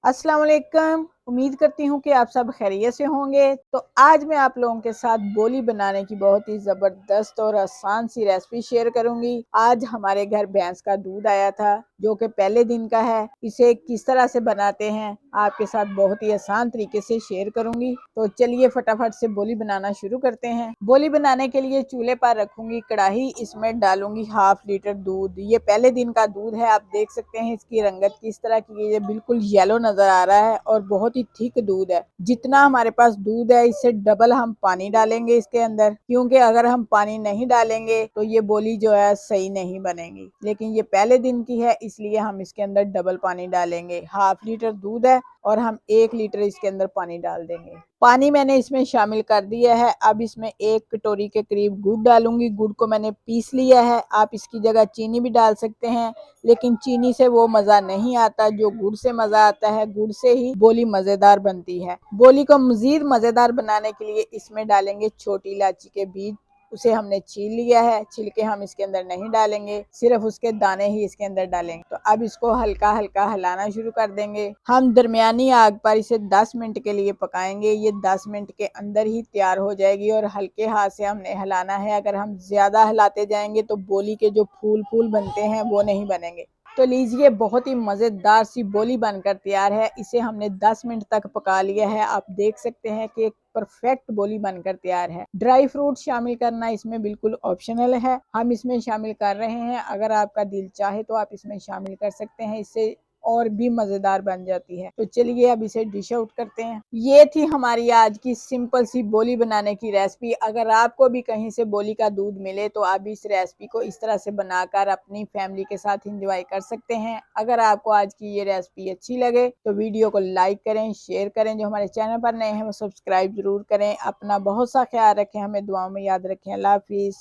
अस्सलाम वालेकुम। उम्मीद करती हूँ कि आप सब खैरियत से होंगे। तो आज मैं आप लोगों के साथ बोली बनाने की बहुत ही ज़बरदस्त और आसान सी रेसिपी शेयर करूंगी। आज हमारे घर भैंस का दूध आया था जो कि पहले दिन का है। इसे किस तरह से बनाते हैं आपके साथ बहुत ही आसान तरीके से शेयर करूंगी। तो चलिए फटाफट से बोली बनाना शुरू करते हैं। बोली बनाने के लिए चूल्हे पर रखूंगी कढ़ाई, इसमें डालूंगी 1/2 लीटर दूध। ये पहले दिन का दूध है, आप देख सकते हैं इसकी रंगत किस तरह की है। ये बिल्कुल येलो नजर आ रहा है और बहुत ही थिक दूध है। जितना हमारे पास दूध है इससे डबल हम पानी डालेंगे इसके अंदर, क्योंकि अगर हम पानी नहीं डालेंगे तो ये बोली जो है सही नहीं बनेगी। लेकिन ये पहले दिन की है इसलिए हम इसके अंदर डबल पानी डालेंगे। 1/2 लीटर दूध है और हम 1 लीटर इसके अंदर पानी डाल देंगे। पानी मैंने इसमें शामिल कर दिया है। अब इसमें 1 कटोरी के करीब गुड़ डालूंगी। गुड़ को मैंने पीस लिया है। आप इसकी जगह चीनी भी डाल सकते हैं, लेकिन चीनी से वो मज़ा नहीं आता जो गुड़ से मज़ा आता है। गुड़ से ही बोली मज़ेदार बनती है। बोली को मज़ीद मज़ेदार बनाने के लिए इसमें डालेंगे छोटी इलायची के बीज। उसे हमने छील लिया है। छिलके हम इसके अंदर नहीं डालेंगे, सिर्फ उसके दाने ही इसके अंदर डालेंगे। तो अब इसको हल्का हल्का हिलाना शुरू कर देंगे। हम दरमियानी आग पर इसे 10 मिनट के लिए पकाएंगे। ये 10 मिनट के अंदर ही तैयार हो जाएगी और हल्के हाथ से हमने हिलाना है। अगर हम ज्यादा हिलाते जाएंगे तो बोली के जो फूल फूल बनते हैं वो नहीं बनेंगे। तो लीजिए, बहुत ही मज़ेदार सी बोली बनकर तैयार है। इसे हमने 10 मिनट तक पका लिया है। आप देख सकते हैं कि एक परफेक्ट बोली बनकर तैयार है। ड्राई फ्रूट शामिल करना इसमें बिल्कुल ऑप्शनल है, हम इसमें शामिल कर रहे हैं। अगर आपका दिल चाहे तो आप इसमें शामिल कर सकते हैं, इससे और भी मजेदार बन जाती है। तो चलिए अब इसे डिश आउट करते हैं। ये थी हमारी आज की सिंपल सी बोली बनाने की रेसिपी। अगर आपको भी कहीं से बोली का दूध मिले तो आप इस रेसिपी को इस तरह से बनाकर अपनी फैमिली के साथ एंजॉय कर सकते हैं। अगर आपको आज की ये रेसिपी अच्छी लगे तो वीडियो को लाइक करें, शेयर करें। जो हमारे चैनल पर नए हैं वो सब्सक्राइब जरूर करें। अपना बहुत सा ख्याल रखें, हमें दुआओं में याद रखें। अल्लाह हाफिज।